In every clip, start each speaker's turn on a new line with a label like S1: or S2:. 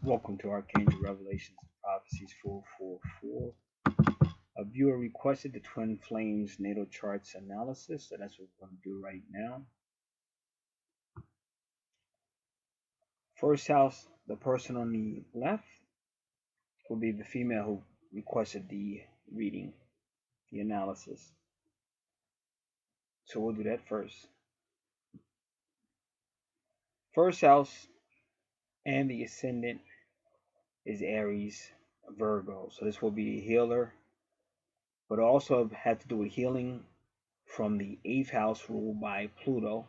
S1: Welcome to Archangel Revelations and Prophecies 444. A viewer requested the Twin Flames natal charts analysis, and that's what we're going to do right now. First house, the person on the left will be the female who requested the reading, the analysis. So we'll do that first. First house and the ascendant is Aries, Virgo. So this will be the healer, but also have to do with healing from the 8th house ruled by Pluto,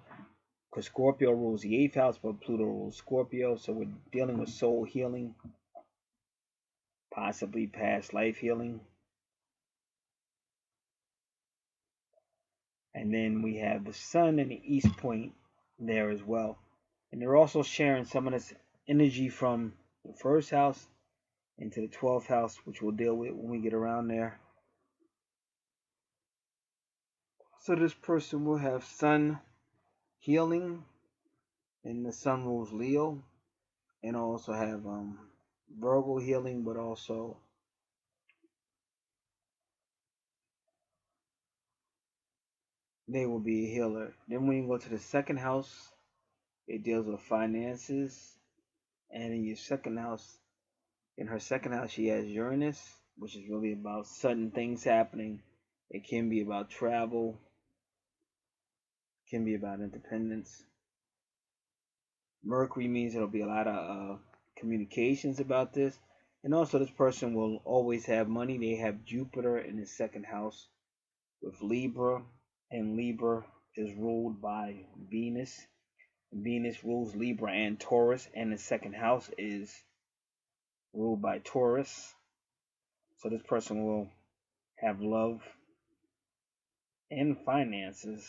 S1: because Scorpio rules the 8th house, but Pluto rules Scorpio. So we're dealing with soul healing, possibly past life healing. And then we have the sun and the east point there as well. And they're also sharing some of this energy from the first house into the 12th house, which we'll deal with when we get around there. So this person will have sun healing, and the sun rules Leo, and also have Virgo healing, but also they will be a healer. Then when you go to the second house, it deals with finances, and in your second house, in her second house, she has Uranus, which is really about sudden things happening. It can be about travel, can be about independence. Mercury means there'll be a lot of communications about this. And also this person will always have money. They have Jupiter in the second house with Libra, and Libra is ruled by Venus. Venus rules Libra and Taurus, and the second house is ruled by Taurus. So this person will have love and finances.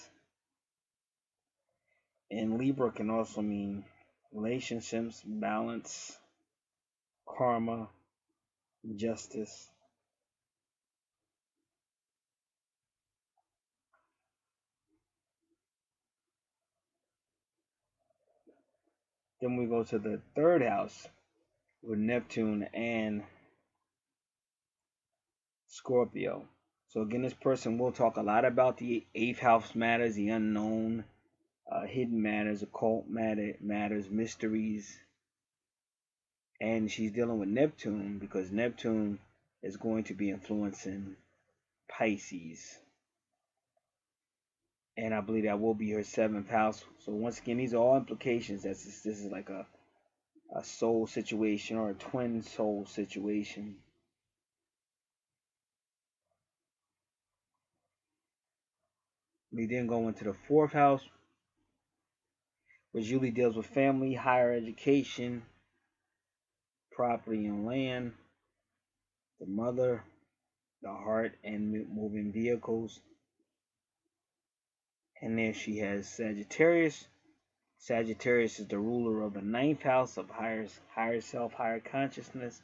S1: And Libra can also mean relationships, balance, karma, justice. Then we go to the third house with Neptune and Scorpio. So again, this person will talk a lot about the 8th house matters, the unknown, hidden matters, occult matters, mysteries. And she's dealing with Neptune because Neptune is going to be influencing Pisces. And I believe that will be her 7th house. So once again, these are all implications. This is like a soul situation or a twin soul situation. We then go into the 4th house, which usually deals with family, higher education, property and land, the mother, the heart, and moving vehicles. And then she has Sagittarius. Sagittarius is the ruler of the 9th house of higher self, higher consciousness.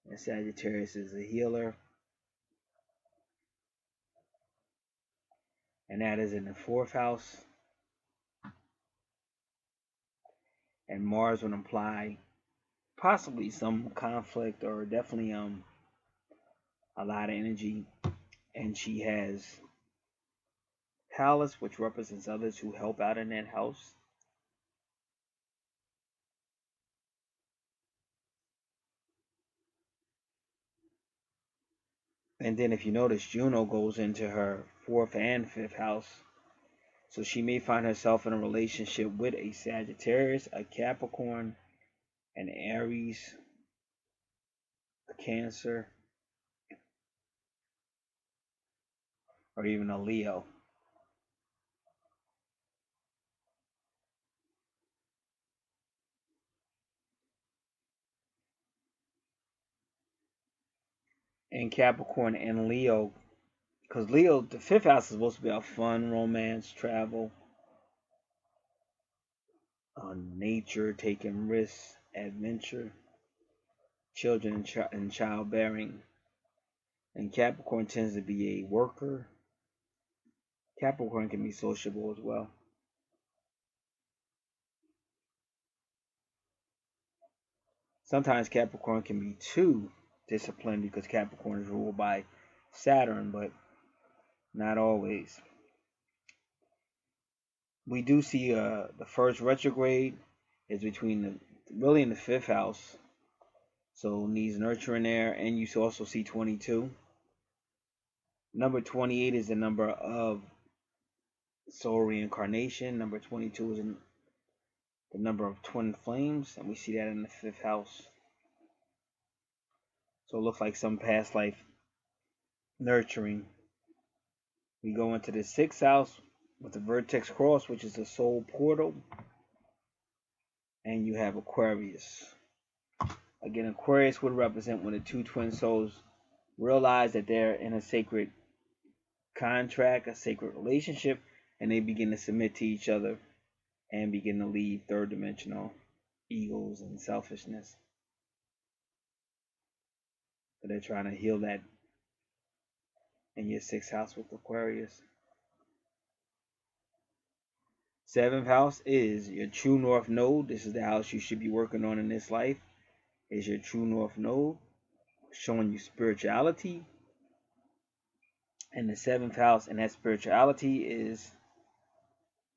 S1: And Sagittarius is a healer. And that is in the 4th house. And Mars would imply possibly some conflict or definitely a lot of energy. And she has Palace, which represents others who help out in that house. And then if you notice, Juno goes into her 4th and 5th house. So she may find herself in a relationship with a Sagittarius, a Capricorn, an Aries, a Cancer, or even a Leo. And Capricorn and Leo, because Leo, the 5th house is supposed to be about fun, romance, travel, nature, taking risks, adventure, children, and childbearing. And Capricorn tends to be a worker. Capricorn can be sociable as well. Sometimes Capricorn can be too disciplined because Capricorn is ruled by Saturn, but not always. We do see the first retrograde is between really in the fifth house, so needs nurturing there, and you also see 22. Number 28 is the number of soul reincarnation. Number 22 is the number of twin flames, and we see that in the fifth house. So it looks like some past life nurturing. We go into the sixth house with the vertex cross, which is the soul portal, and you have Aquarius. Again, Aquarius would represent when the two twin souls realize that they're in a sacred contract, a sacred relationship, and they begin to submit to each other and begin to leave third dimensional egos and selfishness. So they're trying to heal that in your sixth house with Aquarius. Seventh house is your true north node. This is the house you should be working on in this life. Is your true north node, showing you spirituality. And the seventh house and that spirituality is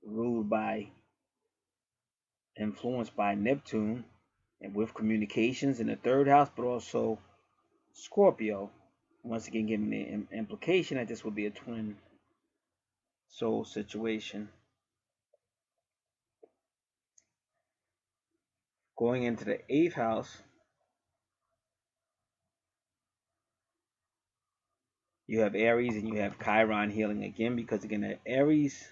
S1: ruled by, influenced by Neptune, and with communications in the third house, but also Scorpio. Once again, giving the implication that this would be a twin soul situation. Going into the eighth house, you have Aries and you have Chiron healing again, because again, the Aries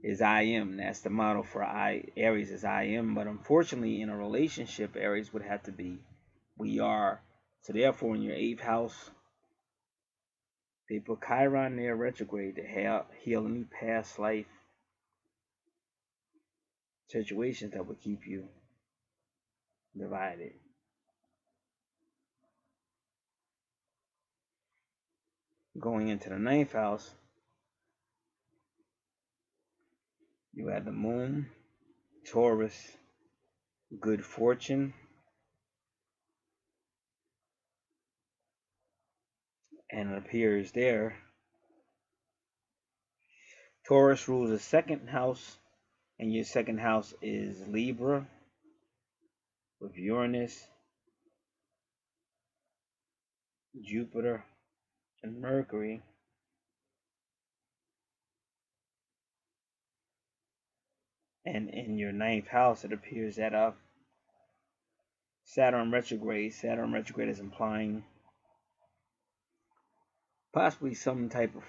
S1: is I am. That's the model for Aries is I am. But unfortunately, in a relationship, Aries would have to be we are. So therefore, in your eighth house, they put Chiron there retrograde to heal any past life situations that would keep you divided. Going into the ninth house, you have the moon, Taurus, good fortune, and it appears there Taurus rules the second house, and your second house is Libra with Uranus, Jupiter, and Mercury. And in your ninth house, it appears that Saturn retrograde. Saturn retrograde is implying possibly some type of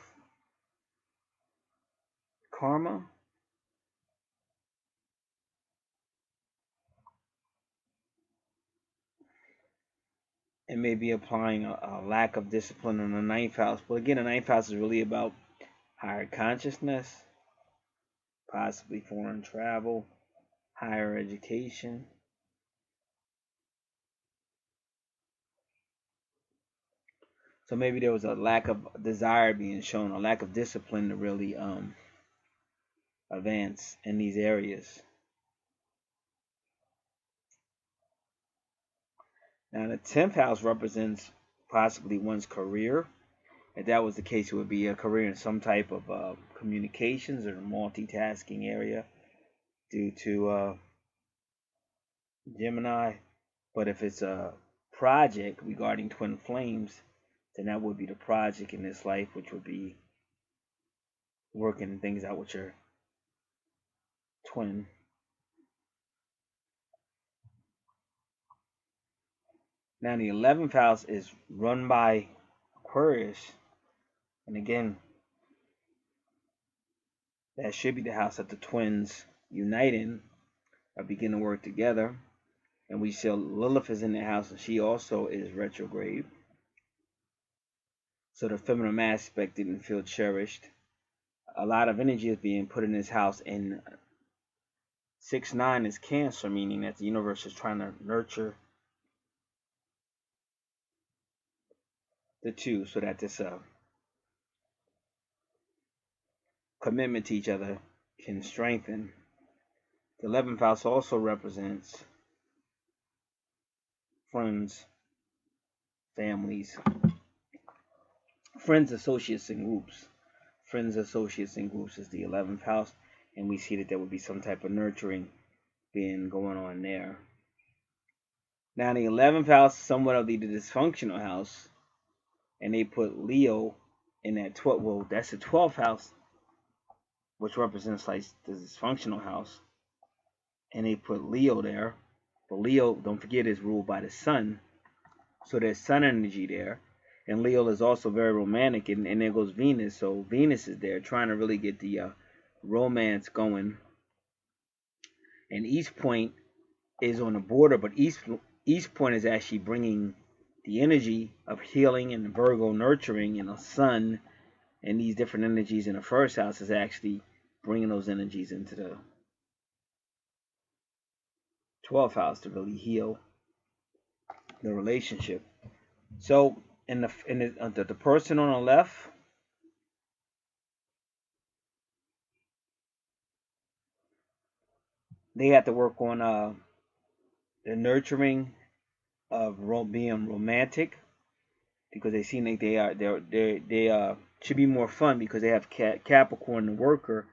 S1: karma. It may be applying a lack of discipline in the ninth house. But again, the ninth house is really about higher consciousness, possibly foreign travel, higher education. So maybe there was a lack of desire being shown, a lack of discipline to really advance in these areas. Now, the 10th house represents possibly one's career. If that was the case, it would be a career in some type of communications or multitasking area due to Gemini. But if it's a project regarding twin flames, then that would be the project in this life, which would be working things out with your twin. Now, the 11th house is run by Aquarius. And again, that should be the house that the twins unite in or begin to work together. And we see Lilith is in the house, and she also is retrograde. So the feminine aspect didn't feel cherished. A lot of energy is being put in this house, and 6-9 is Cancer, meaning that the universe is trying to nurture the two so that this commitment to each other can strengthen. The 11th house also represents friends, families, friends, associates, and groups. Friends, associates, and groups is the 11th house, and we see that there would be some type of nurturing being going on there. Now, the 11th house is somewhat of the dysfunctional house, and they put Leo in that 12th. Well, that's the 12th house, which represents like the dysfunctional house, and they put Leo there. But Leo, don't forget, is ruled by the sun, so there's sun energy there. And Leo is also very romantic, and there goes Venus. So Venus is there trying to really get the romance going. And East Point is on the border, but East Point is actually bringing the energy of healing and Virgo nurturing, and the sun and these different energies in the first house is actually bringing those energies into the 12th house to really heal the relationship. So in the person on the left, they have to work on the nurturing of being romantic, because they seem like they should be more fun, because they have Capricorn, the worker,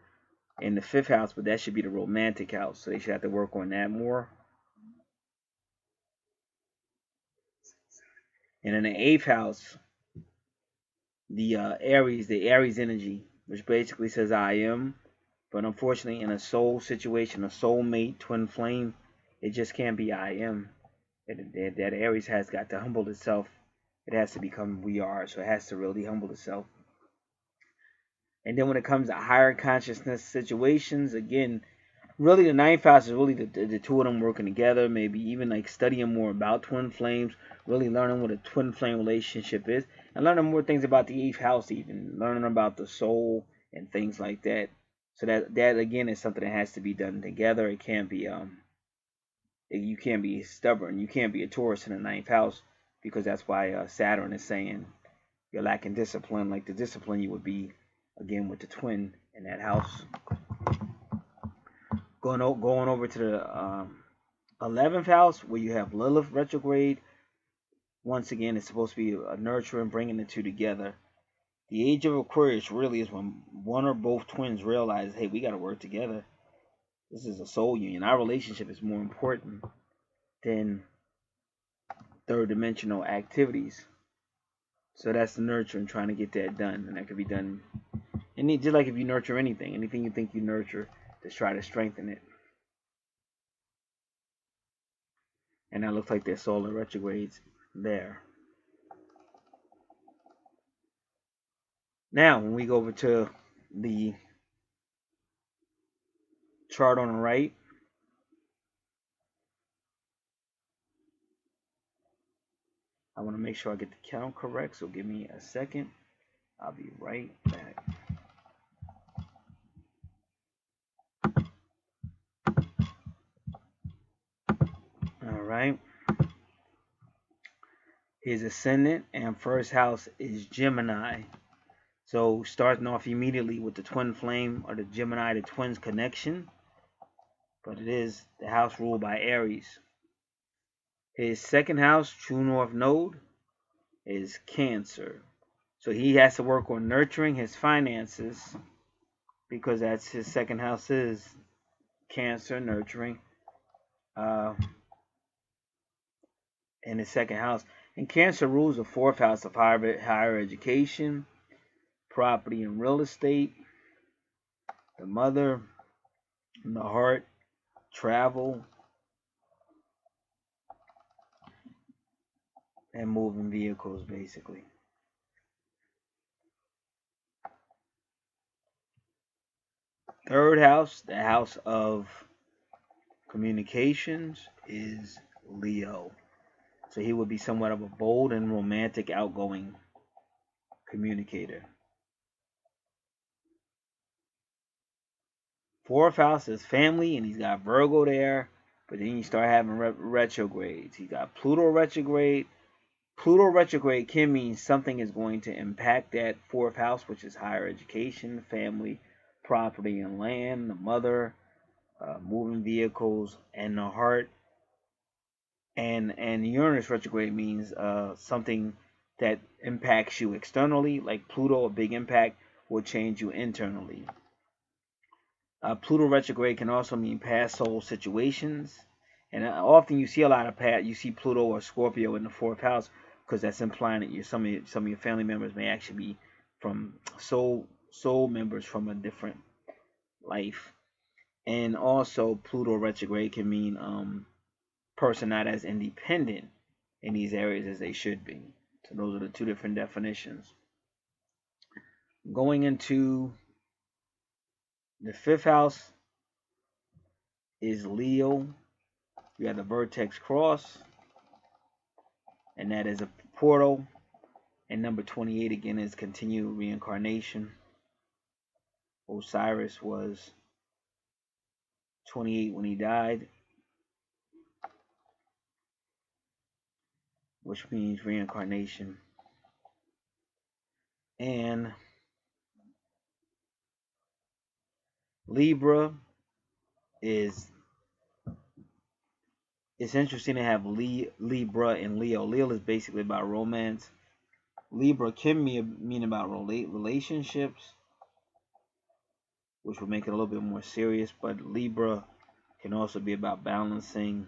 S1: in the 5th house, but that should be the romantic house, so they should have to work on that more. And in the 8th house, the Aries energy, which basically says I am, but unfortunately in a soul situation, a soulmate, twin flame, it just can't be I am. That Aries has got to humble itself. It has to become we are, so it has to really humble itself. And then when it comes to higher consciousness situations, again, really the 9th house is really the two of them working together, maybe even like studying more about twin flames, really learning what a twin flame relationship is, and learning more things about the 8th house, even learning about the soul and things like that. So that again is something that has to be done together. It can't be you can't be stubborn. You can't be a Taurus in the 9th house, because that's why Saturn is saying you're lacking discipline, like the discipline you would be again with the twin in that house. Going over to the 11th house, where you have Lilith retrograde. Once again, it's supposed to be a nurturing, bringing the two together. The age of Aquarius really is when one or both twins realize, hey, we got to work together. This is a soul union. Our relationship is more important than third dimensional activities. So that's the nurturing, trying to get that done. And that could be done. And just like if you nurture anything you think you nurture, just try to strengthen it. And that looks like there's solar retrogrades there. Now, when we go over to the chart on the right, I want to make sure I get the count correct, so give me a second. I'll be right back. All right. His ascendant and first house is Gemini. So starting off immediately with the twin flame or the Gemini, the twins connection. But it is the house ruled by Aries. His second house, true north node, is Cancer. So he has to work on nurturing his finances, because that's his second house is Cancer, nurturing. In his second house. And Cancer rules the 4th house of higher education, property and real estate, the mother, and the heart, travel, and moving vehicles, basically. Third house, the house of communications, is Leo. So he would be somewhat of a bold and romantic, outgoing communicator. 4th house is family, and he's got Virgo there. But then you start having retrogrades. He got Pluto retrograde. Pluto retrograde can mean something is going to impact that 4th house, which is higher education, family, property and land, the mother, moving vehicles, and the heart. And Uranus retrograde means something that impacts you externally, like Pluto, a big impact will change you internally. Pluto retrograde can also mean past soul situations, and often you see a lot of you see Pluto or Scorpio in the fourth house because that's implying that some of your family members may actually be from soul members from a different life. And also Pluto retrograde can mean person not as independent in these areas as they should be. So those are the two different definitions. Going into the fifth house is Leo. We have the vertex cross, and that is a portal. And number 28 again is continued reincarnation. Osiris was 28 when he died, which means reincarnation. And Libra is, it's interesting to have Libra and Leo. Leo is basically about romance. Libra can mean about relationships, which will make it a little bit more serious, but Libra can also be about balancing,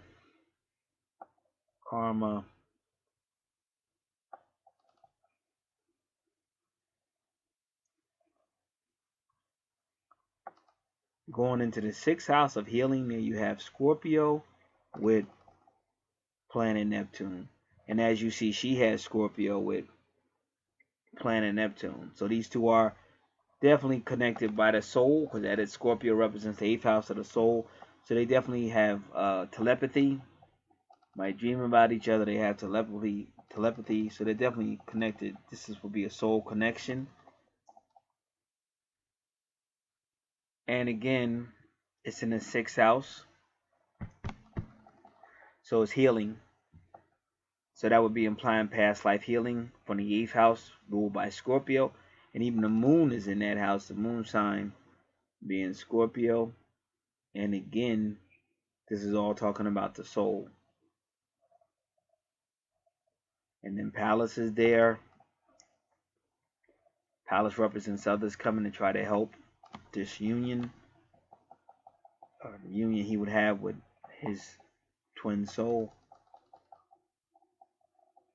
S1: karma. Going into the sixth house of healing, there you have Scorpio with planet Neptune. And as you see, she has Scorpio with planet Neptune. So these two are definitely connected by the soul, because that is Scorpio represents the eighth house of the soul. So they definitely have telepathy, might dream about each other. They have telepathy. So they're definitely connected. Will be a soul connection. And again, it's in the sixth house. So it's healing. So that would be implying past life healing from the eighth house ruled by Scorpio. And even the moon is in that house, the moon sign being Scorpio. And again, this is all talking about the soul. And then Pallas is there. Pallas represents others coming to try to help this union, or the union he would have with his twin soul.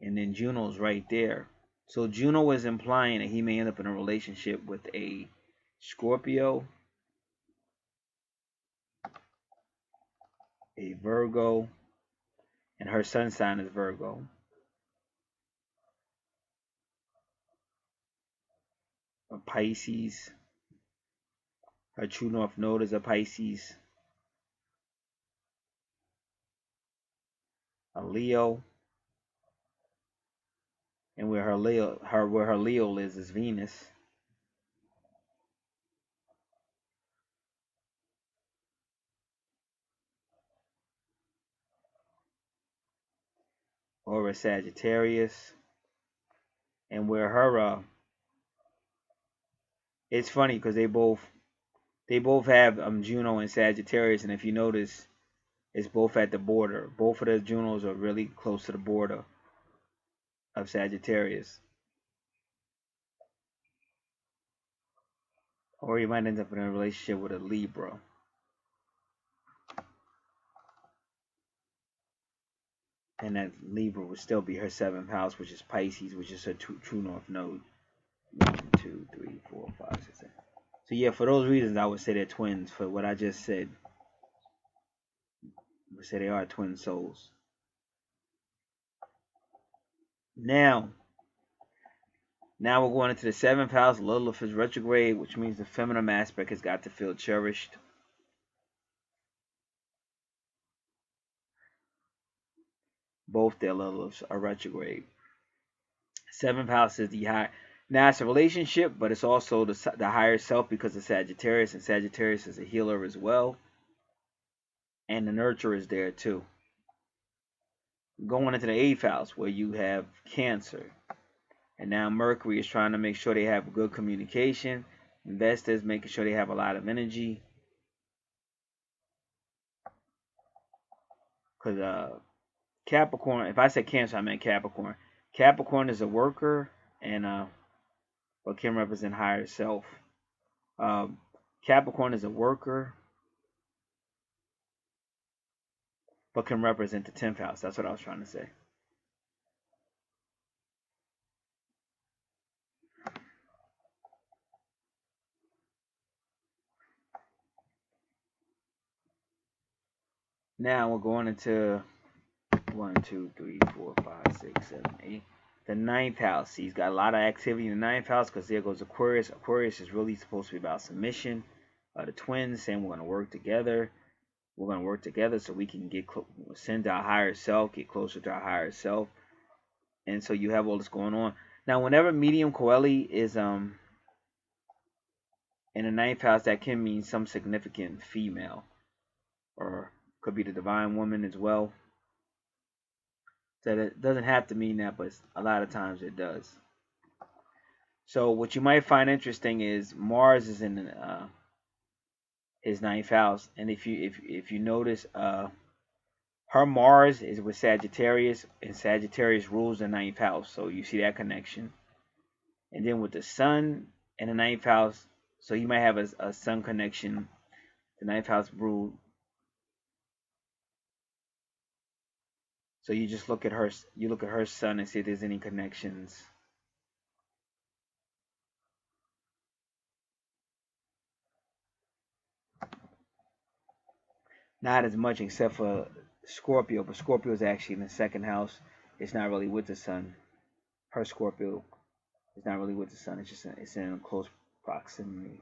S1: And then Juno's right there. So Juno is implying that he may end up in a relationship with a Scorpio, a Virgo, and her sun sign is Virgo. A Pisces. Her true north node is a Pisces. A Leo. And where her Leo lives is Venus. Or a Sagittarius. And where her it's funny because they both have Juno and Sagittarius, and if you notice, it's both at the border. Both of the Junos are really close to the border of Sagittarius. Or you might end up in a relationship with a Libra. And that Libra would still be her seventh house, which is Pisces, which is her true north node. 1, 2, 3, 4, 5, 6, 7. So yeah, for those reasons, I would say they're twins. For what I just said, I would say they are twin souls. Now we're going into the seventh house. Lilith is retrograde, which means the feminine aspect has got to feel cherished. Both their Liliths are retrograde. Seventh house is the high. Now it's a relationship, but it's also the higher self because of Sagittarius, and Sagittarius is a healer as well. And the nurture is there too. Going into the eighth house where you have Cancer. And now Mercury is trying to make sure they have good communication. Investors making sure they have a lot of energy. Because Capricorn. If I said Cancer, I meant Capricorn. Capricorn is a worker, and but can represent higher self. Um, Capricorn is a worker, but can represent the 10th house. That's what I was trying to say. Now we're going into 1, 2, 3, 4, 5, 6, 7, 8. The 9th house. He's got a lot of activity in the 9th house because there goes Aquarius. Aquarius is really supposed to be about submission. The twins saying we're going to work together. We're going to work together so we can get send our higher self, get closer to our higher self. And so you have all this going on. Now, whenever medium Coeli is in the 9th house, that can mean some significant female, or could be the divine woman as well. So it doesn't have to mean that, but a lot of times it does. So what you might find interesting is Mars is in his 9th house, and if you notice, her Mars is with Sagittarius, and Sagittarius rules the 9th house. So you see that connection. And then with the Sun in the 9th house, so you might have a Sun connection. The 9th house ruled. So you just look at her. You look at her Sun and see if there's any connections. Not as much, except for Scorpio, but Scorpio is actually in the 2nd house. It's not really with the Sun. Her Scorpio is not really with the Sun. It's just it's in close proximity.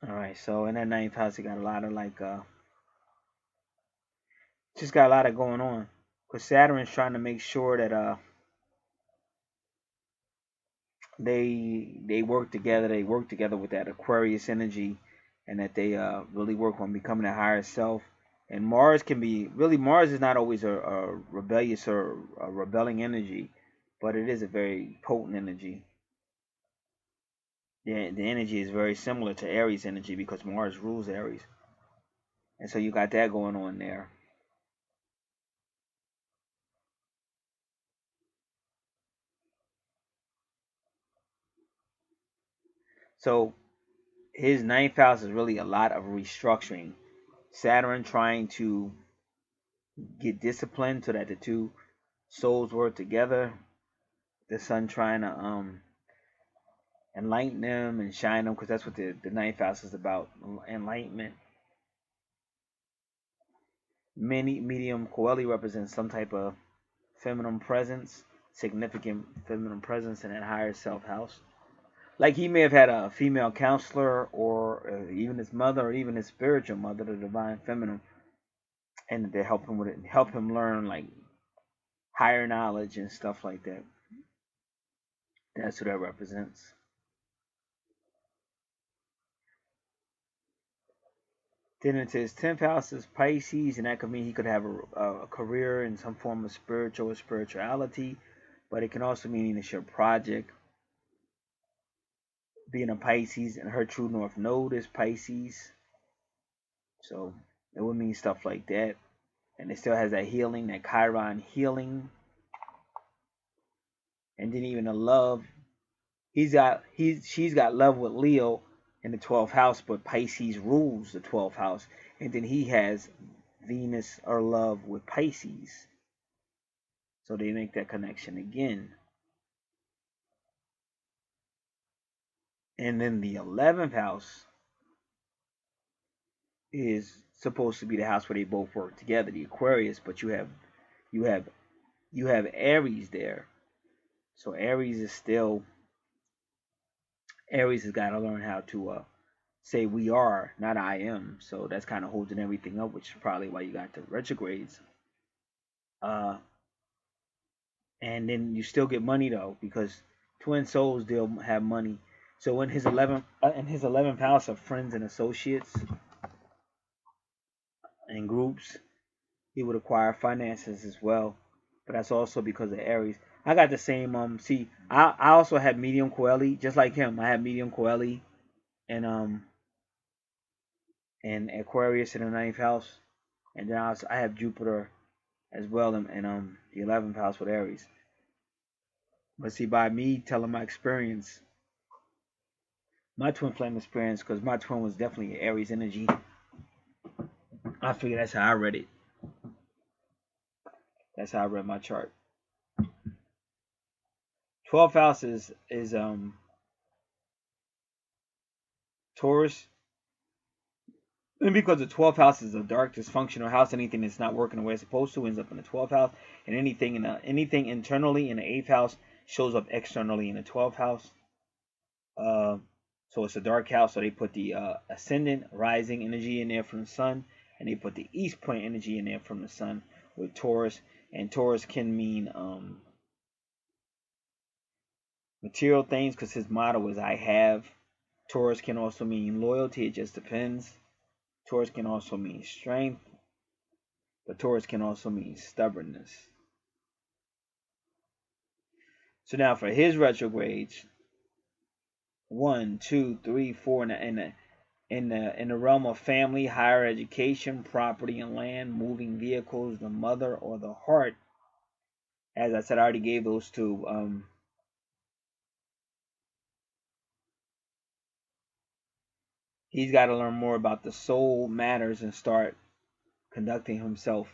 S1: All right, so in that 9th house, you got a lot of just got a lot of going on. Because Saturn's trying to make sure that they work together. They work together with that Aquarius energy, and that they really work on becoming a higher self. And Mars can be really, Mars is not always a rebellious or a rebelling energy, but it is a very potent energy. The energy is very similar to Aries energy because Mars rules Aries, and so you got that going on there. So his 9th house is really a lot of restructuring. Saturn trying to get disciplined so that the two souls work together. The Sun trying to enlighten them and shine them, because that's what the 9th house is about, enlightenment. Medium Coeli represents some type of feminine presence, significant feminine presence in that higher self house. Like he may have had a female counselor, or even his mother, or even his spiritual mother, the divine feminine, and they help him with it, and help him learn like higher knowledge and stuff like that. That's what that represents. Then into his 10th house is Pisces, and that could mean he could have a career in some form of spiritual or spirituality, but it can also mean it's your project. Being a Pisces, and her true north node is Pisces, so it would mean stuff like that. And it still has that healing, that Chiron healing, and then even the love. She's got love with Leo in the 12th house, but Pisces rules the 12th house, and then he has Venus or love with Pisces. So they make that connection again. And then the 11th house is supposed to be the house where they both work together, the Aquarius, but you have Aries there. So Aries has got to learn how to say we are, not I am. So that's kind of holding everything up, which is probably why you got the retrogrades. And then you still get money though, because twin souls still have money. So in his 11th house of friends and associates and groups, he would acquire finances as well. But that's also because of Aries. I got the same see, I also have medium Coeli, just like him. I have medium Coeli and and Aquarius in the ninth house. And then I have Jupiter as well in the 11th house with Aries. But see, by me telling my experience, my twin flame experience, because my twin was definitely Aries energy, I figure that's how I read it. That's how I read my chart. 12th house is Taurus. And because the 12th house is a dark, dysfunctional house, anything that's not working the way it's supposed to ends up in the 12th house, and anything internally in the 8th house shows up externally in the 12th house. So it's a dark house, so they put the ascendant, rising energy in there from the sun, and they put the east point energy in there from the sun with Taurus. And Taurus can mean material things because his motto is I have. Taurus can also mean loyalty, it just depends. Taurus can also mean strength, but Taurus can also mean stubbornness. So now for his retrogrades, 1, 2, 3, 4, in the realm of family, higher education, property and land, moving vehicles, the mother or the heart. As I said, I already gave those two. He's got to learn more about the soul matters and start conducting himself,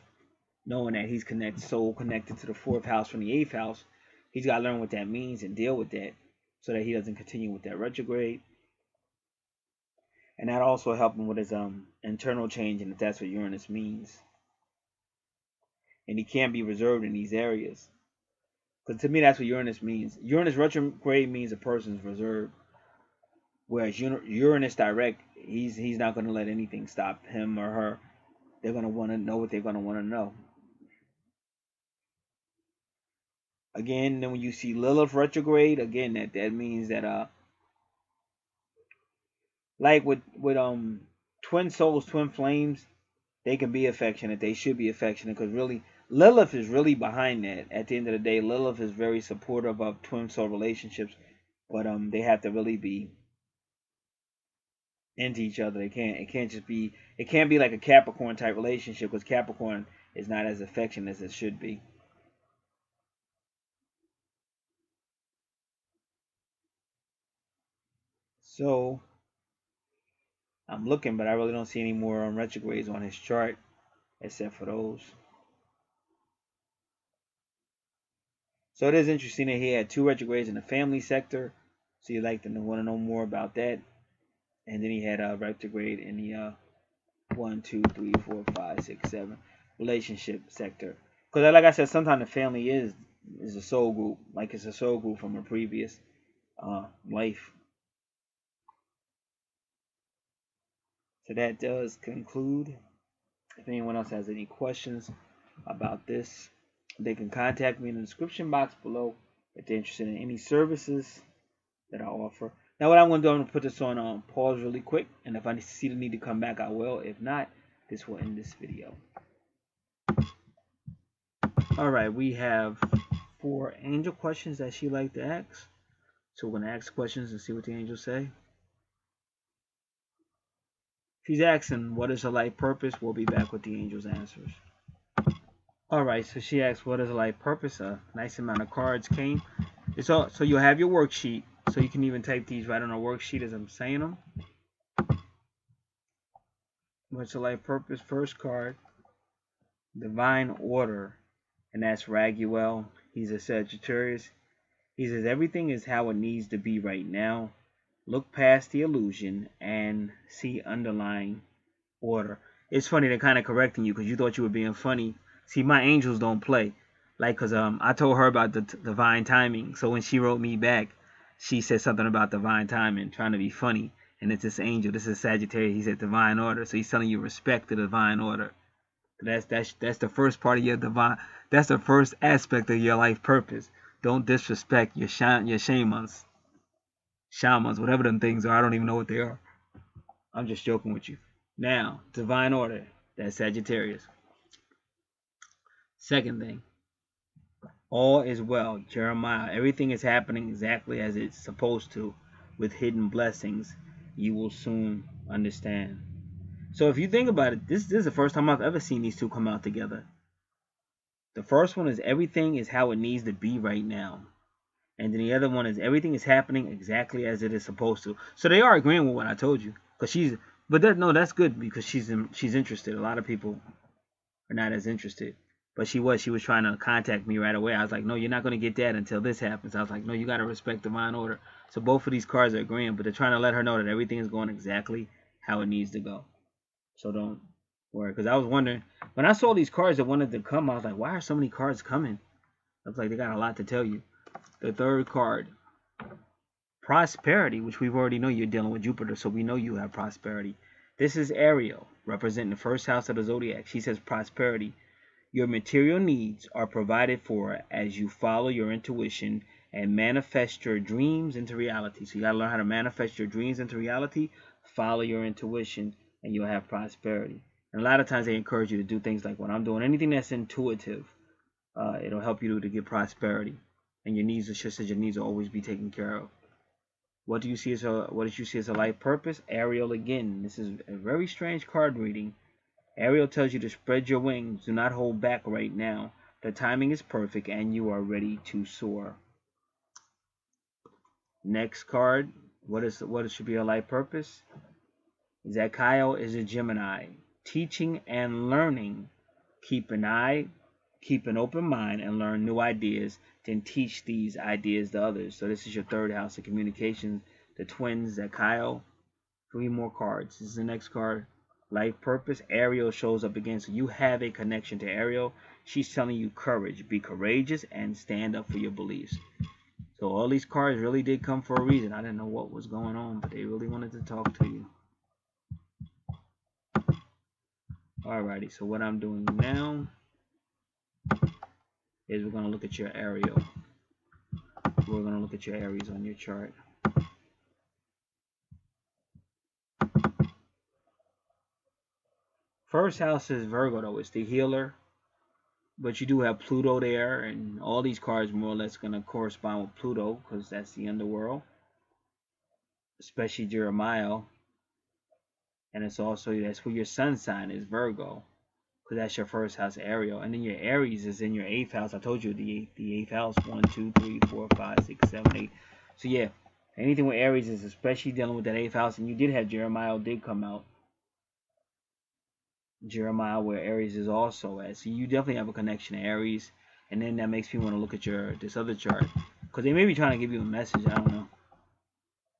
S1: knowing that he's soul connected to the 4th house from the 8th house. He's got to learn what that means and deal with that so that he doesn't continue with that retrograde. And that also help him with his internal change, and if that's what Uranus means. And he can't be reserved in these areas. Because to me, that's what Uranus means. Uranus retrograde means a person's reserved. Whereas Uranus direct, he's not going to let anything stop him or her. They're going to want to know what they're going to want to know. Again, then when you see Lilith retrograde, again that means that like with twin souls, twin flames, they can be affectionate. They should be affectionate because really Lilith is really behind that. At the end of the day, Lilith is very supportive of twin soul relationships, but they have to really be into each other. It can't be like a Capricorn type relationship because Capricorn is not as affectionate as it should be. So I'm looking, but I really don't see any more retrogrades on his chart except for those. So it is interesting that he had 2 retrogrades in the family sector. So you'd like to want to know more about that. And then he had a retrograde in the 1, 2, 3, 4, 5, 6, 7 relationship sector. Because like I said, sometimes the family is a soul group, like it's a soul group from a previous life. So that does conclude. If anyone else has any questions about this, they can contact me in the description box below if they're interested in any services that I offer. Now what I'm going to do, I'm going to put this on pause really quick, and if I see the need to come back, I will. If not, this will end this video. Alright, we have 4 angel questions that she'd like to ask. So we're going to ask questions and see what the angels say. She's asking, what is her life purpose? We'll be back with the angels' answers. Alright, so she asked, what is her life purpose? A nice amount of cards came. So you'll have your worksheet, so you can even type these right on a worksheet as I'm saying them. What's her life purpose? First card, Divine Order, and that's Raguel. He's a Sagittarius. He says, everything is how it needs to be right now. Look past the illusion and see underlying order. It's funny, they're kind of correcting you because you thought you were being funny. See, my angels don't play. Like, because I told her about the divine timing. So when she wrote me back, she said something about divine timing, trying to be funny. And it's this angel. This is Sagittarius. He said divine order. So he's telling you respect the divine order. That's the first part of your divine. That's the first aspect of your life purpose. Don't disrespect your shamans, whatever them things are. I don't even know what they are. I'm just joking with you. Now, divine order. That's Sagittarius. Second thing, all is well. Jeremiah, everything is happening exactly as it's supposed to, with hidden blessings. You will soon understand. So if you think about it, this is the first time I've ever seen these two come out together. The first one is everything is how it needs to be right now. And then the other one is everything is happening exactly as it is supposed to. So they are agreeing with what I told you. Cause she's, but that's good because she's interested. A lot of people are not as interested. But she was trying to contact me right away. I was like, no, you're not gonna get that until this happens. I was like, no, you gotta respect divine order. So both of these cards are agreeing, but they're trying to let her know that everything is going exactly how it needs to go. So don't worry. Because I was wondering when I saw these cards that wanted to come, I was like, why are so many cards coming? I was like, they got a lot to tell you. The third card, prosperity, which we've already know you're dealing with Jupiter, so we know you have prosperity. This is Ariel, representing the first house of the zodiac. She says prosperity. Your material needs are provided for as you follow your intuition and manifest your dreams into reality. So you got to learn how to manifest your dreams into reality, follow your intuition, and you'll have prosperity. And a lot of times they encourage you to do things like what I'm doing. Anything that's intuitive, it'll help you to get prosperity. And your needs, it's just that your needs will always be taken care of. What did you see as a life purpose? Ariel again. This is a very strange card reading. Ariel tells you to spread your wings. Do not hold back right now. The timing is perfect and you are ready to soar. Next card. What should be your life purpose? Zachariah is a Gemini. Teaching and learning. Keep an open mind and learn new ideas, then teach these ideas to others. So this is your third house of communications. The twins, Zachariah. 3 more cards. This is the next card. Life purpose. Ariel shows up again. So you have a connection to Ariel. She's telling you courage. Be courageous and stand up for your beliefs. So all these cards really did come for a reason. I didn't know what was going on, but they really wanted to talk to you. Alrighty, so what I'm doing now is we're going to look at your Ariel. We're going to look at your Aries on your chart. First house is Virgo, though. It's the healer. But you do have Pluto there, and all these cards more or less going to correspond with Pluto because that's the underworld, especially Jeremiah. And it's also, that's where your sun sign is, Virgo, because that's your first house, Ariel. And then your Aries is in your 8th house. I told you the 8th house, 1, 2, 3, 4, 5, 6, 7, 8. So yeah, anything with Aries is especially dealing with that 8th house. And you did have Jeremiah did come out. Jeremiah, where Aries is also at. So you definitely have a connection to Aries. And then that makes me want to look at this other chart. Because they may be trying to give you a message. I don't know.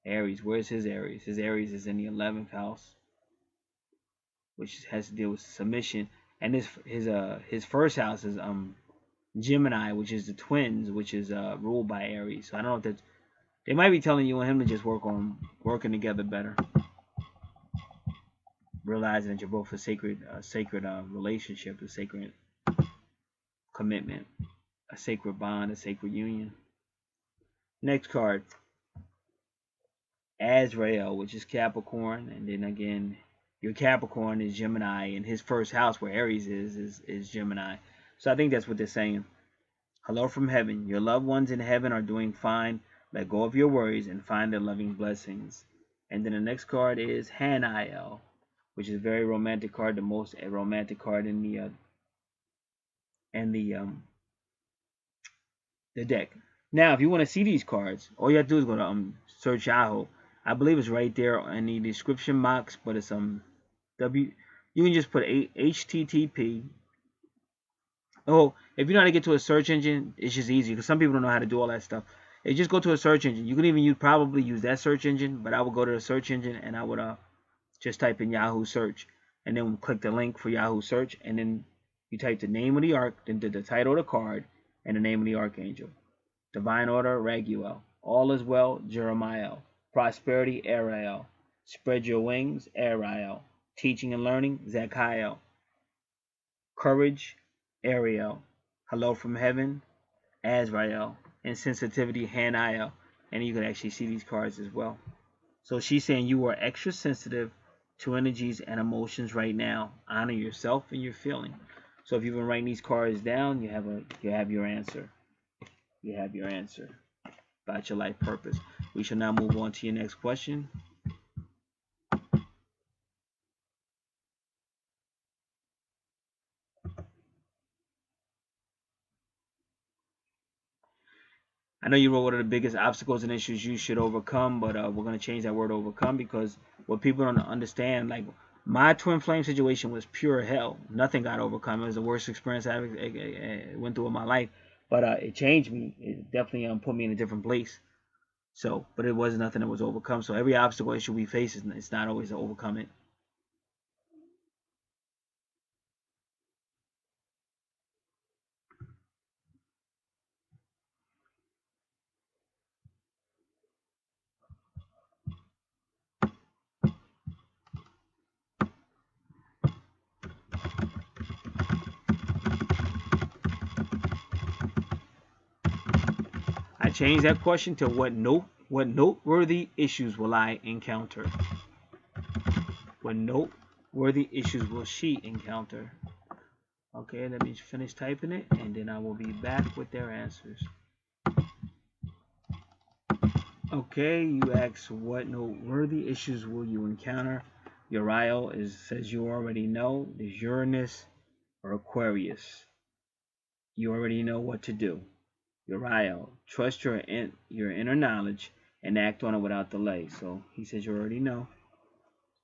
S1: Aries, where's his Aries? His Aries is in the 11th house, which has to deal with submission. And his first house is Gemini, which is the twins, which is ruled by Aries. So I don't know if that's, they might be telling you and him to just work on working together better. Realizing that you're both a sacred relationship, a sacred commitment, a sacred bond, a sacred union. Next card, Azrael, which is Capricorn, and then again, your Capricorn is Gemini, and his first house where Aries is Gemini. So I think that's what they're saying. Hello from heaven. Your loved ones in heaven are doing fine. Let go of your worries and find their loving blessings. And then the next card is Hanael, which is a very romantic card, the most romantic card in the deck. Now, if you want to see these cards, all you have to do is go to search YAHOO. I believe it's right there in the description box, but it's you can just put HTTP. Oh, if you know how to get to a search engine, it's just easy because some people don't know how to do all that stuff. You just go to a search engine. You can even probably use that search engine, but I would go to the search engine and I would just type in YAHOO search, and then click the link for YAHOO search, and then you type the name of the title of the card, and the name of the archangel. Divine order, Raguel. All is well, Jeremiah. Prosperity, Ariel. Spread your wings, Ariel. Teaching and learning, Zachariah. Courage, Ariel. Hello from heaven, Azrael. And sensitivity, Haniel. And you can actually see these cards as well. So she's saying you are extra sensitive to energies and emotions right now. Honor yourself and your feeling. So if you've been writing these cards down, you have your answer. You have your answer about your life purpose. We shall now move on to your next question. I know you wrote what are the biggest obstacles and issues you should overcome, but we're going to change that word overcome, because what people don't understand, like my twin flame situation was pure hell. Nothing got overcome. It was the worst experience I went through in my life, but it changed me. It definitely put me in a different place. So, but it wasn't nothing that was overcome. So every obstacle issue we face, it's not always to overcome it. I changed that question to what noteworthy issues will I encounter? What noteworthy issues will she encounter? Okay, let me finish typing it, and then I will be back with their answers. Okay, you ask what noteworthy issues will you encounter? Uriel says you already know. There's Uranus or Aquarius. You already know what to do. Uriel, trust your inner knowledge and act on it without delay. So he says you already know.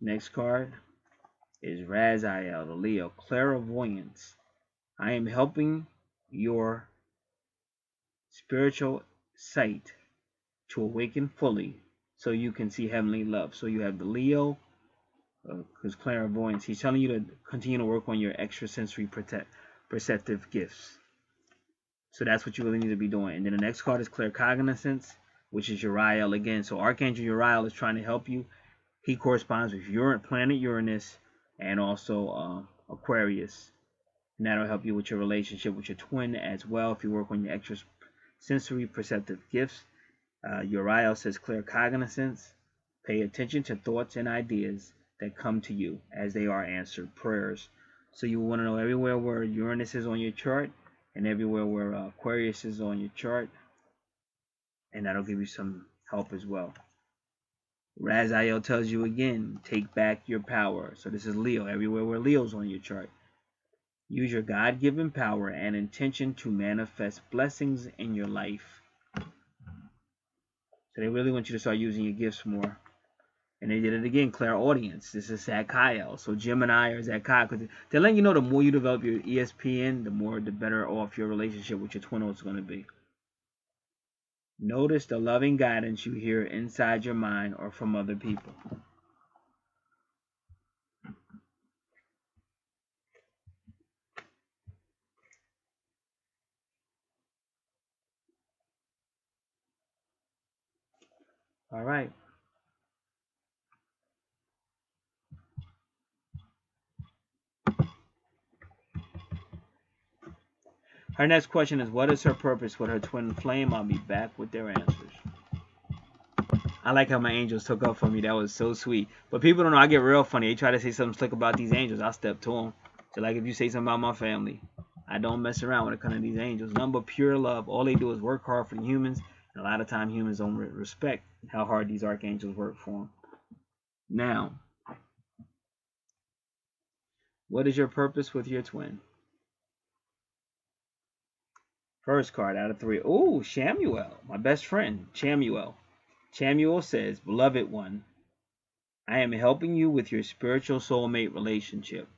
S1: Next card is Raziel, the Leo, clairvoyance. I am helping your spiritual sight to awaken fully so you can see heavenly love. So you have the Leo, because clairvoyance, he's telling you to continue to work on your extrasensory perceptive gifts. So that's what you really need to be doing. And then the next card is claircognizance, which is Uriel again. So Archangel Uriel is trying to help you. He corresponds with planet Uranus and also Aquarius. And that'll help you with your relationship with your twin as well if you work on your extrasensory perceptive gifts. Uriel says claircognizance. Pay attention to thoughts and ideas that come to you as they are answered prayers. So you want to know everywhere where Uranus is on your chart and everywhere where Aquarius is on your chart, and that'll give you some help as well. Raziel tells you again, take back your power. So this is Leo, everywhere where Leo's on your chart. Use your God-given power and intention to manifest blessings in your life. So they really want you to start using your gifts more. And they did it again, clairaudience. This is Sakiel. So Gemini or Sakiel, because they're letting you know the more you develop your ESPN, the better off your relationship with your twin is going to be. Notice the loving guidance you hear inside your mind or from other people. All right. Her next question is, what is her purpose with her twin flame? I'll be back with their answers. I like how my angels took up for me. That was so sweet. But people don't know, I get real funny. They try to say something slick about these angels. I'll step to them. So like if you say something about my family, I don't mess around when it comes to these angels. Nothing but pure love. All they do is work hard for the humans. And a lot of time humans don't respect how hard these archangels work for them. Now, what is your purpose with your twin? First card out of 3. Oh, Shamuel, my best friend, Shamuel. Shamuel says, beloved one, I am helping you with your spiritual soulmate relationship.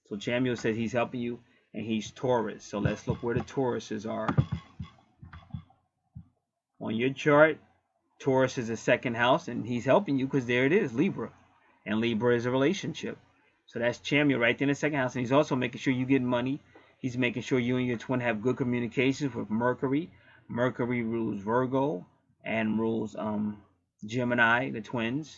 S1: So Shamuel says he's helping you, and he's Taurus. So let's look where the Tauruses are. On your chart, Taurus is the second house, and he's helping you because there it is, Libra. And Libra is a relationship. So that's Shamuel right there in the second house. And he's also making sure you get money. He's making sure you and your twin have good communications with Mercury. Mercury rules Virgo and rules Gemini, the twins.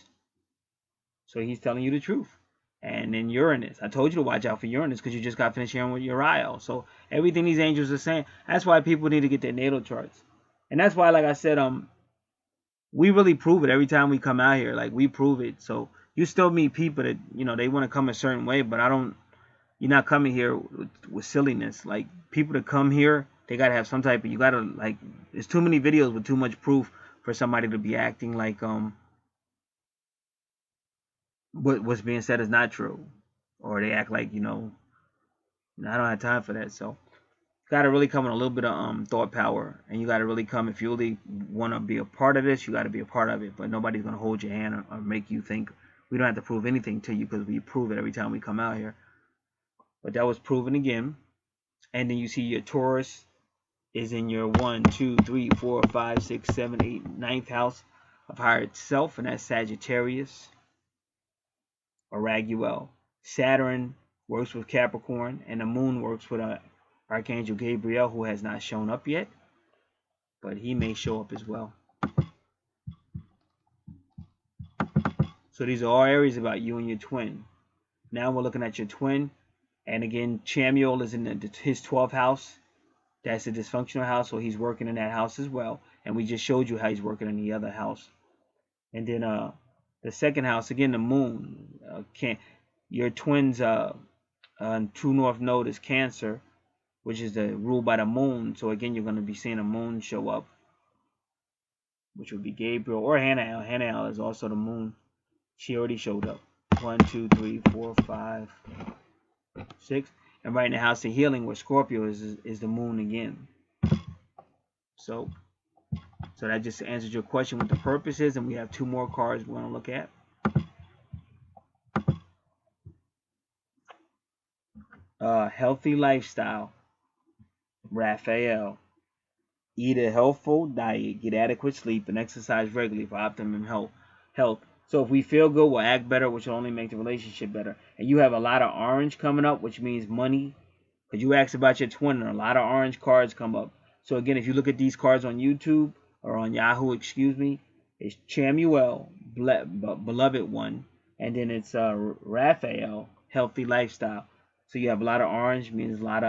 S1: So he's telling you the truth. And then Uranus. I told you to watch out for Uranus because you just got finished hearing with Uriel. So everything these angels are saying, that's why people need to get their natal charts. And that's why, like I said, we really prove it every time we come out here. Like, we prove it. So you still meet people that, they want to come a certain way, but I don't You're not coming here with silliness. Like, people that come here, they gotta have some type of, you gotta, like, there's too many videos with too much proof for somebody to be acting like what's being said is not true, or they act like, I don't have time for that. So got to really come with a little bit of thought power, and you got to really come, if you really want to be a part of this, you got to be a part of it. But nobody's gonna hold your hand or make you think. We don't have to prove anything to you, because we prove it every time we come out here. But that was proven again. And then you see your Taurus is in your 1, 2, 3, 4, 5, 6, 7, 8, ninth house of higher self, and that's Sagittarius or Raguel. Saturn works with Capricorn, and the moon works with Archangel Gabriel, who has not shown up yet, but he may show up as well. So these are all areas about you and your twin. Now we're looking at your twin, and again, Chamuel is in his 12th house. That's a dysfunctional house, so he's working in that house as well. And we just showed you how he's working in the other house. And then the second house, again, the moon. Your twin's true north node is Cancer, which is ruled by the moon. So again, you're going to be seeing a moon show up, which would be Gabriel or Hannah. Hannah is also the moon. She already showed up. 1, 2, 3, 4, 5, 6. And right in the house of healing, where Scorpio is the moon again. So that just answers your question what the purpose is, and we have 2 more cards we want to look at. Healthy lifestyle. Raphael. Eat a healthful diet, get adequate sleep, and exercise regularly for optimum health. So if we feel good, we'll act better, which will only make the relationship better. And you have a lot of orange coming up, which means money. Because you asked about your twin, and a lot of orange cards come up. So again, if you look at these cards on YouTube, or on Yahoo, it's Chamuel, beloved one, and then it's Raphael, healthy lifestyle. So you have a lot of orange, means a lot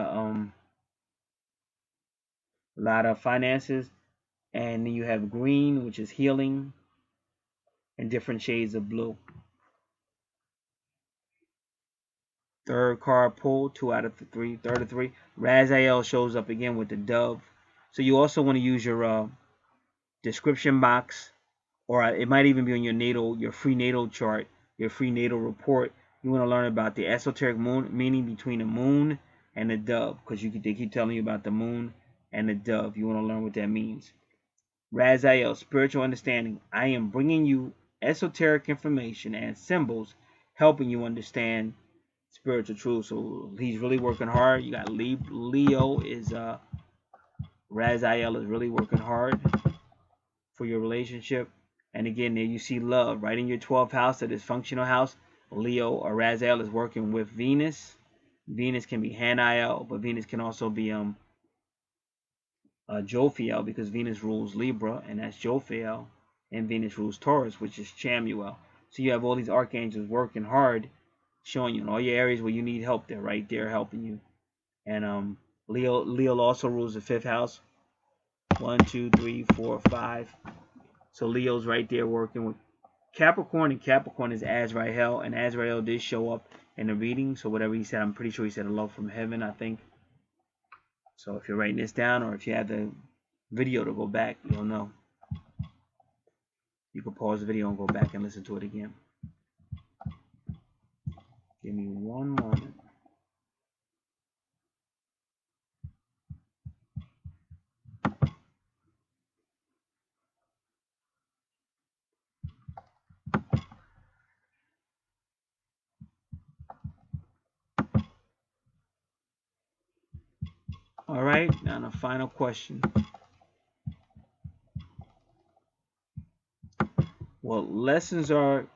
S1: of finances, and then you have green, which is healing, and different shades of blue. Third card pull, 2 out of 3, third of 3. Raziel shows up again with the dove. So you also want to use your description box, or it might even be on your free natal chart, your free natal report. You want to learn about the esoteric meaning between the moon and the dove, because they keep telling you about the moon and the dove. You want to learn what that means. Raziel, spiritual understanding. I am bringing you esoteric information and symbols, helping you understand spiritual truth. So he's really working hard. You got Leo is Raziel is really working hard for your relationship. And again, there you see love right in your 12th house, that is functional house. Leo or Raziel is working with Venus. Venus can be Hanael, but Venus can also be Jophiel, because Venus rules Libra, and that's Jophiel, and Venus rules Taurus, which is Chamuel. So you have all these archangels working hard, showing you in all your areas where you need help. They're right there helping you. And Leo also rules the 5th house. 1, 2, 3, 4, 5. So Leo's right there working with Capricorn, and Capricorn is Azrael, and Azrael did show up in the reading. So whatever he said, I'm pretty sure he said hello from heaven, I think. So if you're writing this down, or if you have the video to go back, you'll know. You can pause the video and go back and listen to it again. Give me one moment. All right, now the final question. What lessons are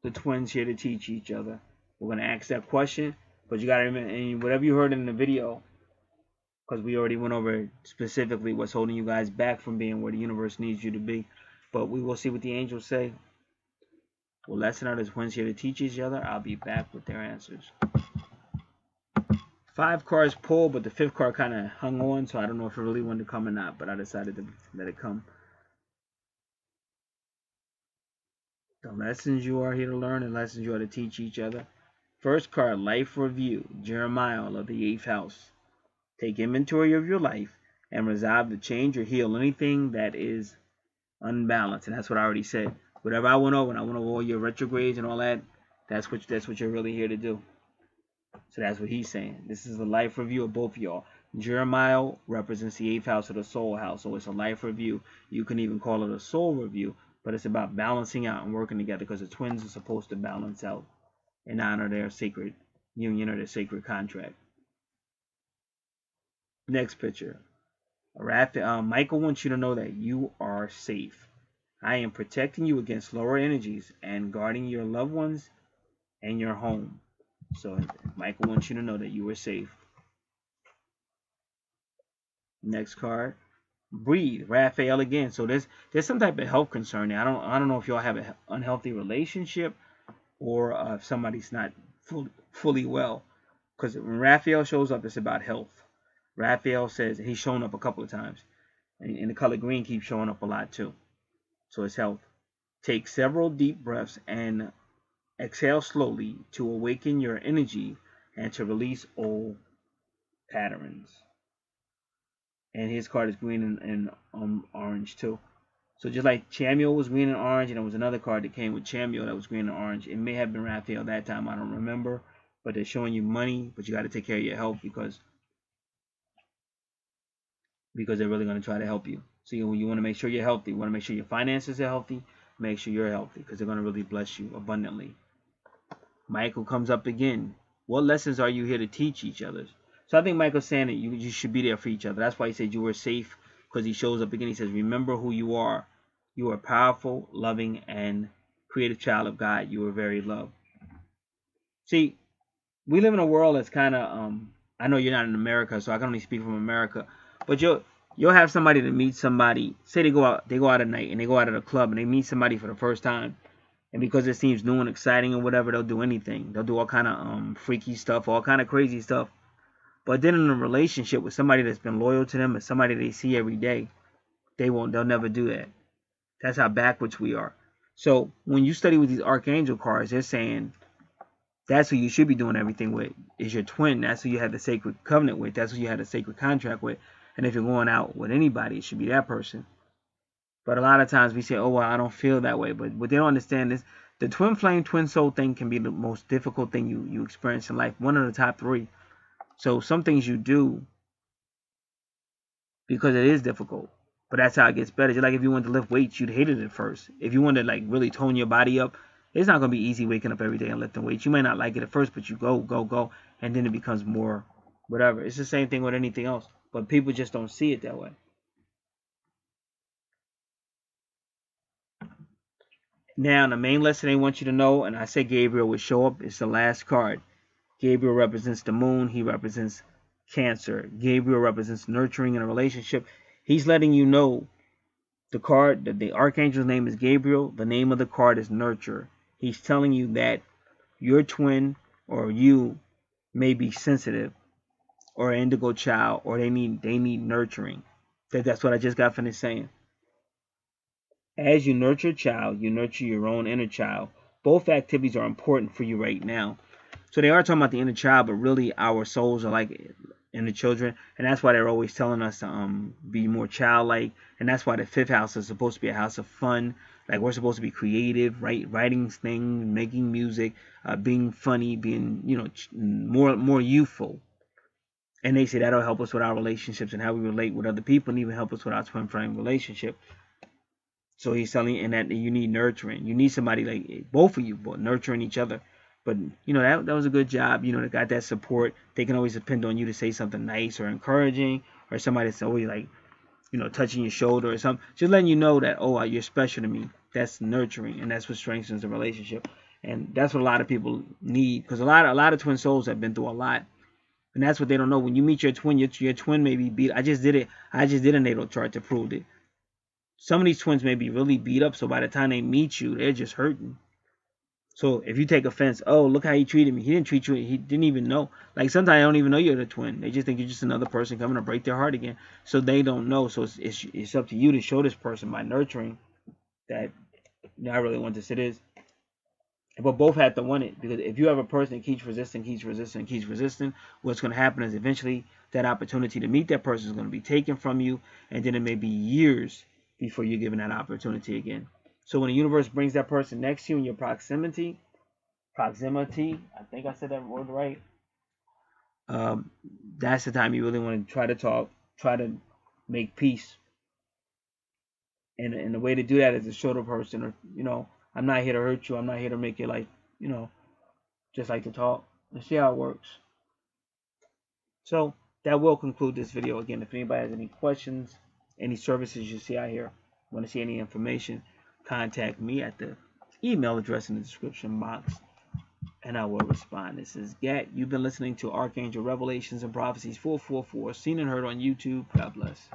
S1: the twins here to teach each other? We're going to ask that question, but you got to remember, and whatever you heard in the video, because we already went over specifically what's holding you guys back from being where the universe needs you to be. But we will see what the angels say. What lesson are the twins here to teach each other? I'll be back with their answers. 5 cards pulled, but the 5th card kind of hung on, so I don't know if it really wanted to come or not, but I decided to let it come. The lessons you are here to learn, and lessons you are to teach each other. First card, Life Review, Jeremiah of the 8th house. Take inventory of your life and resolve to change or heal anything that is unbalanced. And that's what I already said. Whatever I went over, and I went over all your retrogrades and all that, that's what you're really here to do. So that's what he's saying. This is a life review of both of y'all. Jeremiah represents the 8th house of the soul house. So it's a life review. You can even call it a soul review. But it's about balancing out and working together, because the twins are supposed to balance out and honor their sacred union or their sacred contract. Next picture. Michael wants you to know that you are safe. I am protecting you against lower energies and guarding your loved ones and your home. So Michael wants you to know that you are safe. Next card. Breathe. Raphael again. So there's some type of health concern there. I don't know if y'all have an unhealthy relationship, or if somebody's not fully well. Because when Raphael shows up, it's about health. Raphael says he's shown up a couple of times. And the color green keeps showing up a lot too. So it's health. Take several deep breaths and exhale slowly to awaken your energy and to release old patterns. And his card is green and orange too. So just like Chamuel was green and orange, and there was another card that came with Chamuel that was green and orange. It may have been Raphael that time, I don't remember. But they're showing you money, but you got to take care of your health, because they're really going to try to help you. So you want to make sure you're healthy. You want to make sure your finances are healthy. Make sure you're healthy, because they're going to really bless you abundantly. Michael comes up again. What lessons are you here to teach each other? So I think Michael's saying that you should be there for each other. That's why he said you were safe, because he shows up again. He says, remember who you are. You are powerful, loving, and creative child of God. You are very loved. See, we live in a world that's kind of, I know you're not in America, so I can only speak from America, but you'll have somebody to meet somebody. Say they go out at night, and they go out at a club, and they meet somebody for the first time. And because it seems new and exciting or whatever, they'll do anything. They'll do all kind of freaky stuff, all kind of crazy stuff. But then in a relationship with somebody that's been loyal to them and somebody they see every day, they'll never do that. That's how backwards we are. So when you study with these Archangel cards, they're saying that's who you should be doing everything with, is your twin. That's who you had the sacred covenant with. That's who you had the sacred contract with. And if you're going out with anybody, it should be that person. But a lot of times we say, oh, well, I don't feel that way. But what they don't understand is the twin flame, twin soul thing can be the most difficult thing you experience in life. One of the top 3. So some things you do because it is difficult. But that's how it gets better. Just like if you wanted to lift weights, you'd hate it at first. If you wanted to like really tone your body up, it's not going to be easy waking up every day and lifting weights. You may not like it at first, but you go, and then it becomes more whatever. It's the same thing with anything else. But people just don't see it that way. Now, the main lesson they want you to know, and I said Gabriel would show up, is the last card. Gabriel represents the moon. He represents Cancer. Gabriel represents nurturing in a relationship. He's letting you know the card, the Archangel's name is Gabriel. The name of the card is Nurture. He's telling you that your twin or you may be sensitive or an indigo child, or they need nurturing. That's what I just got finished saying. As you nurture a child, you nurture your own inner child. Both activities are important for you right now. So they are talking about the inner child, but really our souls are like inner children, and that's why they're always telling us to be more childlike. And that's why the 5th house is supposed to be a house of fun. Like we're supposed to be creative, writing things, making music, being funny, being more youthful. And they say that'll help us with our relationships and how we relate with other people, and even help us with our twin flame relationship. So he's telling you, and that you need nurturing. You need somebody like both of you, both nurturing each other. But that was a good job. They got that support. They can always depend on you to say something nice or encouraging, or somebody that's always like, touching your shoulder or something. Just letting you know that, oh, you're special to me. That's nurturing, and that's what strengthens the relationship. And that's what a lot of people need, because a lot of twin souls have been through a lot. And that's what they don't know. When you meet your twin may be beat. I just did it. I just did a natal chart to prove it. Some of these twins may be really beat up, so by the time they meet you, they're just hurting. So if you take offense, oh, look how he treated me. He didn't treat you. He didn't even know. Like sometimes I don't even know you're the twin. They just think you're just another person coming to break their heart again. So they don't know. So it's up to you to show this person by nurturing that I really want this. It is. But both have to want it, because if you have a person that keeps resisting, what's going to happen is eventually that opportunity to meet that person is going to be taken from you, and then it may be years before you're given that opportunity again. So when the universe brings that person next to you in your proximity, I think I said that word right. Um, that's the time you really want to try to talk, try to make peace, and the way to do that is to show the person, or I'm not here to hurt you. I'm not here to make your life, just like to talk and see how it works. So that will conclude this video. Again, if anybody has any questions, any services you see out here, want to see any information, contact me at the email address in the description box, and I will respond. This is Gat. You've been listening to Archangel Revelations and Prophecies 444, seen and heard on YouTube. God bless.